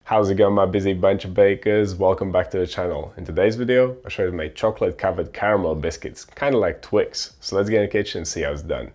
How's it going, my busy bunch of bakers? Welcome back to the channel. In today's video, I'll show you how to make chocolate covered caramel biscuits, kind of like Twix. So let's get in the kitchen and see how it's done.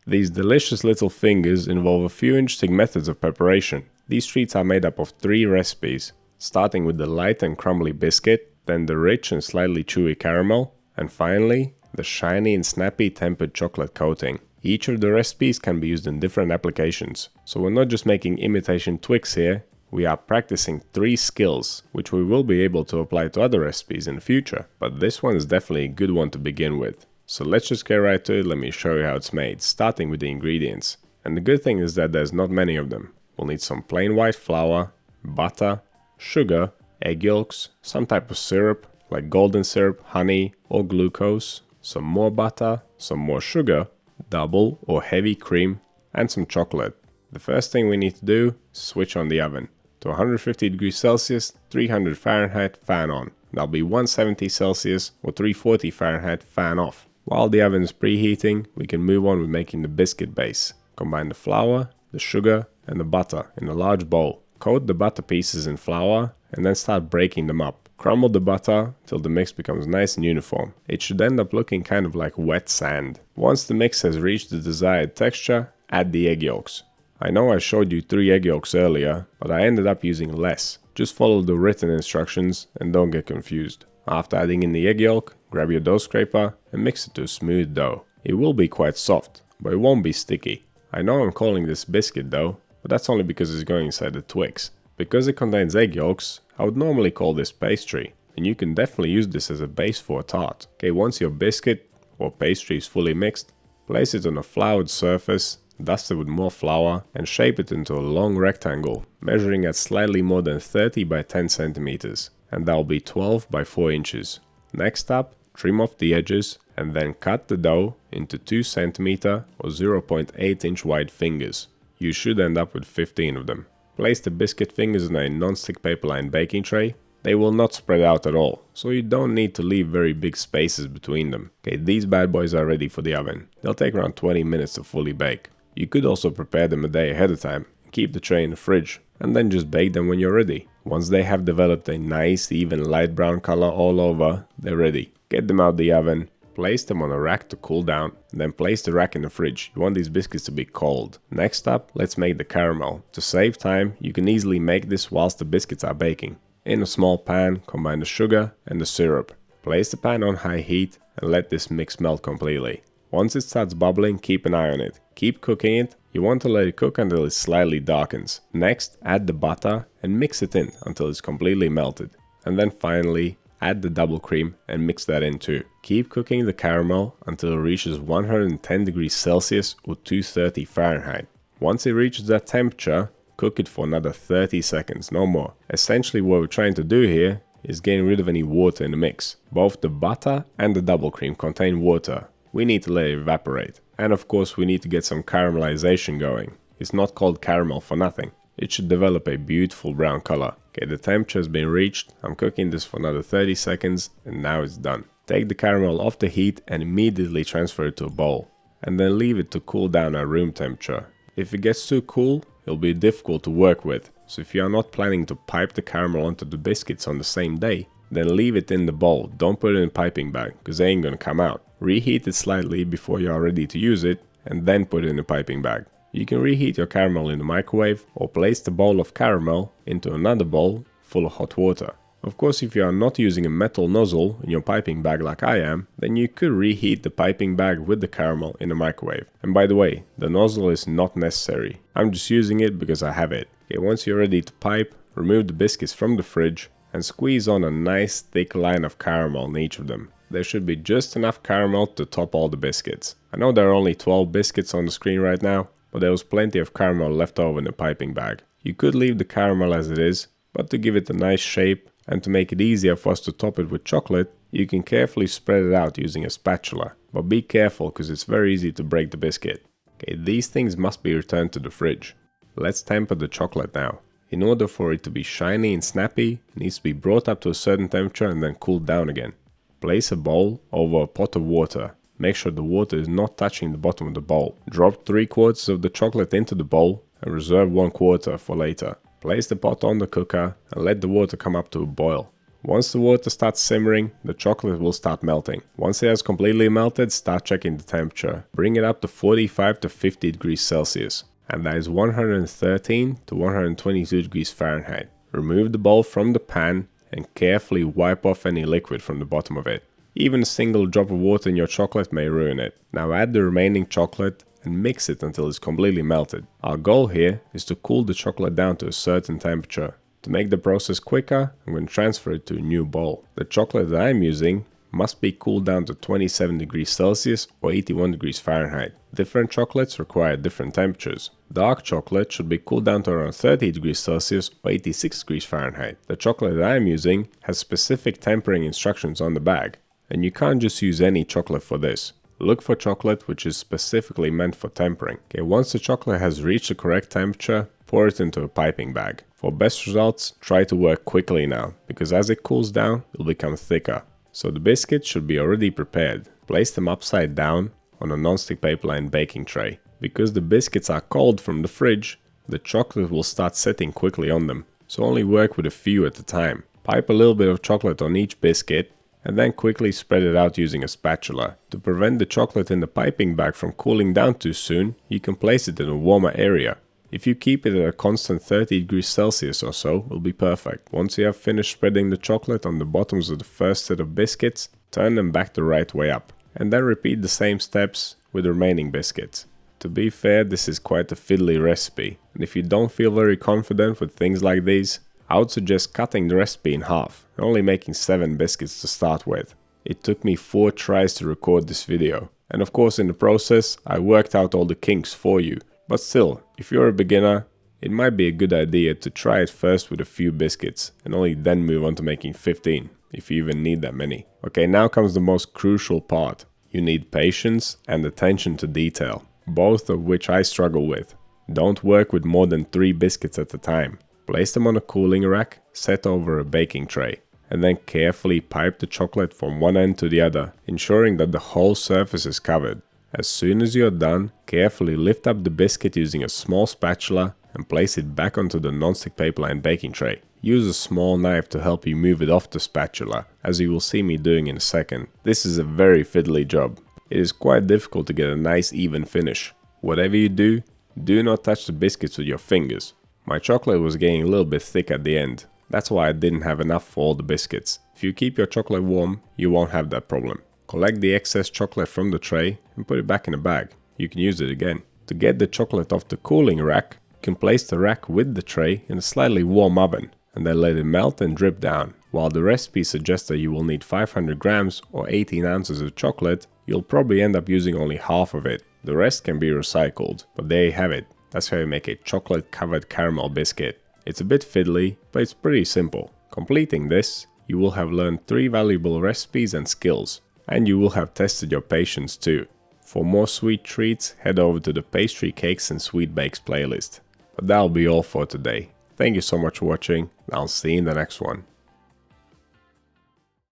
These delicious little fingers involve a few interesting methods of preparation. These treats are made up of 3 recipes, starting with the light and crumbly biscuit, then the rich and slightly chewy caramel, and finally, the shiny and snappy tempered chocolate coating. Each of the recipes can be used in different applications, so we're not just making imitation Twix here. We are practicing 3 skills, which we will be able to apply to other recipes in the future, but this one is definitely a good one to begin with. So let's just get right to it. Let me show you how it's made, starting with the ingredients. And the good thing is that there's not many of them. We'll need some plain white flour, butter, sugar, egg yolks, some type of syrup, like golden syrup, honey, or glucose, some more butter, some more sugar, double or heavy cream, and some chocolate. The first thing we need to do is switch on the oven to 150 degrees Celsius, 300 Fahrenheit, fan on. That'll be 170 Celsius or 340 Fahrenheit, fan off. While the oven is preheating, we can move on with making the biscuit base. Combine the flour, the sugar, and the butter in a large bowl. Coat the butter pieces in flour and then start breaking them up. Crumble the butter till the mix becomes nice and uniform. It should end up looking kind of like wet sand. Once the mix has reached the desired texture, add the egg yolks. I know I showed you 3 egg yolks earlier, but I ended up using less. Just follow the written instructions and don't get confused. After adding in the egg yolk, grab your dough scraper and mix it to a smooth dough. It will be quite soft, but it won't be sticky. I know I'm calling this biscuit dough, but that's only because it's going inside the Twix. Because it contains egg yolks, I would normally call this pastry, and you can definitely use this as a base for a tart. Okay, once your biscuit or pastry is fully mixed, place it on a floured surface, dust it with more flour, and shape it into a long rectangle, measuring at slightly more than 30 by 10 centimeters, and that'll be 12 by 4 inches. Next up, trim off the edges, and then cut the dough into 2 centimeter or 0.8 inch wide fingers. You should end up with 15 of them. Place the biscuit fingers in a non-stick paper-lined baking tray. They will not spread out at all, so you don't need to leave very big spaces between them. Okay, these bad boys are ready for the oven. They'll take around 20 minutes to fully bake. You could also prepare them a day ahead of time, keep the tray in the fridge, and then just bake them when you're ready. Once they have developed a nice even light brown color all over, they're ready. Get them out the oven, place them on a rack to cool down, and then place the rack in the fridge. You want these biscuits to be cold. Next up, let's make the caramel. To save time, you can easily make this whilst the biscuits are baking. In a small pan, combine the sugar and the syrup. Place the pan on high heat and let this mix melt completely. Once it starts bubbling, keep an eye on it. Keep cooking it. You want to let it cook until it slightly darkens. Next, add the butter and mix it in until it's completely melted. And then finally, add the double cream and mix that in too. Keep cooking the caramel until it reaches 110 degrees Celsius or 230 Fahrenheit. Once it reaches that temperature, cook it for another 30 seconds, no more. Essentially what we're trying to do here is getting rid of any water in the mix. Both the butter and the double cream contain water. We need to let it evaporate. And of course we need to get some caramelization going. It's not called caramel for nothing. It should develop a beautiful brown color. Okay, the temperature has been reached. I'm cooking this for another 30 seconds and now it's done. Take the caramel off the heat and immediately transfer it to a bowl. And then leave it to cool down at room temperature. If it gets too cool, it'll be difficult to work with. So if you are not planning to pipe the caramel onto the biscuits on the same day, then leave it in the bowl. Don't put it in a piping bag because they ain't gonna come out. Reheat it slightly before you are ready to use it and then put it in a piping bag. You can reheat your caramel in the microwave or place the bowl of caramel into another bowl full of hot water. Of course, if you are not using a metal nozzle in your piping bag like I am, then you could reheat the piping bag with the caramel in the microwave. And by the way, the nozzle is not necessary. I'm just using it because I have it. Okay, once you're ready to pipe, remove the biscuits from the fridge and squeeze on a nice thick line of caramel in each of them. There should be just enough caramel to top all the biscuits. I know there are only 12 biscuits on the screen right now, but there was plenty of caramel left over in the piping bag. You could leave the caramel as it is, but to give it a nice shape and to make it easier for us to top it with chocolate, you can carefully spread it out using a spatula. But be careful because it's very easy to break the biscuit. Okay, these things must be returned to the fridge. Let's temper the chocolate now. In order for it to be shiny and snappy, it needs to be brought up to a certain temperature and then cooled down again. Place a bowl over a pot of water. Make sure the water is not touching the bottom of the bowl. Drop 3/4 of the chocolate into the bowl and reserve 1/4 for later. Place the pot on the cooker and let the water come up to a boil. Once the water starts simmering, the chocolate will start melting. Once it has completely melted, start checking the temperature. Bring it up to 45 to 50 degrees Celsius, and that is 113 to 122 degrees Fahrenheit. Remove the bowl from the pan and carefully wipe off any liquid from the bottom of it. Even a single drop of water in your chocolate may ruin it. Now add the remaining chocolate and mix it until it's completely melted. Our goal here is to cool the chocolate down to a certain temperature. To make the process quicker, I'm going to transfer it to a new bowl. The chocolate that I'm using must be cooled down to 27 degrees Celsius or 81 degrees Fahrenheit. Different chocolates require different temperatures. Dark chocolate should be cooled down to around 30 degrees Celsius or 86 degrees Fahrenheit. The chocolate that I'm using has specific tempering instructions on the bag, and you can't just use any chocolate for this. Look for chocolate which is specifically meant for tempering. Okay, once the chocolate has reached the correct temperature, pour it into a piping bag. For best results, try to work quickly now, because as it cools down, it will become thicker. So the biscuits should be already prepared. Place them upside down on a non-stick paper lined baking tray. Because the biscuits are cold from the fridge, the chocolate will start setting quickly on them, so only work with a few at a time. Pipe a little bit of chocolate on each biscuit, and then quickly spread it out using a spatula. To prevent the chocolate in the piping bag from cooling down too soon, you can place it in a warmer area. If you keep it at a constant 30 degrees Celsius or so, it will be perfect. Once you have finished spreading the chocolate on the bottoms of the first set of biscuits, turn them back the right way up. And then repeat the same steps with the remaining biscuits. To be fair, this is quite a fiddly recipe, and if you don't feel very confident with things like these, I would suggest cutting the recipe in half and only making 7 biscuits to start with. It took me 4 tries to record this video, and of course in the process I worked out all the kinks for you. But still, if you're a beginner, it might be a good idea to try it first with a few biscuits and only then move on to making 15, if you even need that many. Okay, now comes the most crucial part. You need patience and attention to detail, both of which I struggle with. Don't work with more than 3 biscuits at a time. Place them on a cooling rack set over a baking tray, and then carefully pipe the chocolate from one end to the other, ensuring that the whole surface is covered. As soon as you're done, carefully lift up the biscuit using a small spatula and place it back onto the non-stick paper lined baking tray. Use a small knife to help you move it off the spatula, as you will see me doing in a second. This is a very fiddly job. It is quite difficult to get a nice even finish. Whatever you do, do not touch the biscuits with your fingers. My chocolate was getting a little bit thick at the end. That's why I didn't have enough for all the biscuits. If you keep your chocolate warm, you won't have that problem. Collect the excess chocolate from the tray and put it back in a bag. You can use it again. To get the chocolate off the cooling rack, you can place the rack with the tray in a slightly warm oven and then let it melt and drip down. While the recipe suggests that you will need 500 grams or 18 ounces of chocolate, you'll probably end up using only half of it. The rest can be recycled, but there you have it. That's how you make a chocolate covered caramel biscuit. It's a bit fiddly, but it's pretty simple. Completing this, you will have learned 3 valuable recipes and skills. And you will have tested your patience too. For more sweet treats, head over to the pastry cakes and sweet bakes playlist. But that'll be all for today. Thank you so much for watching, and I'll see you in the next one.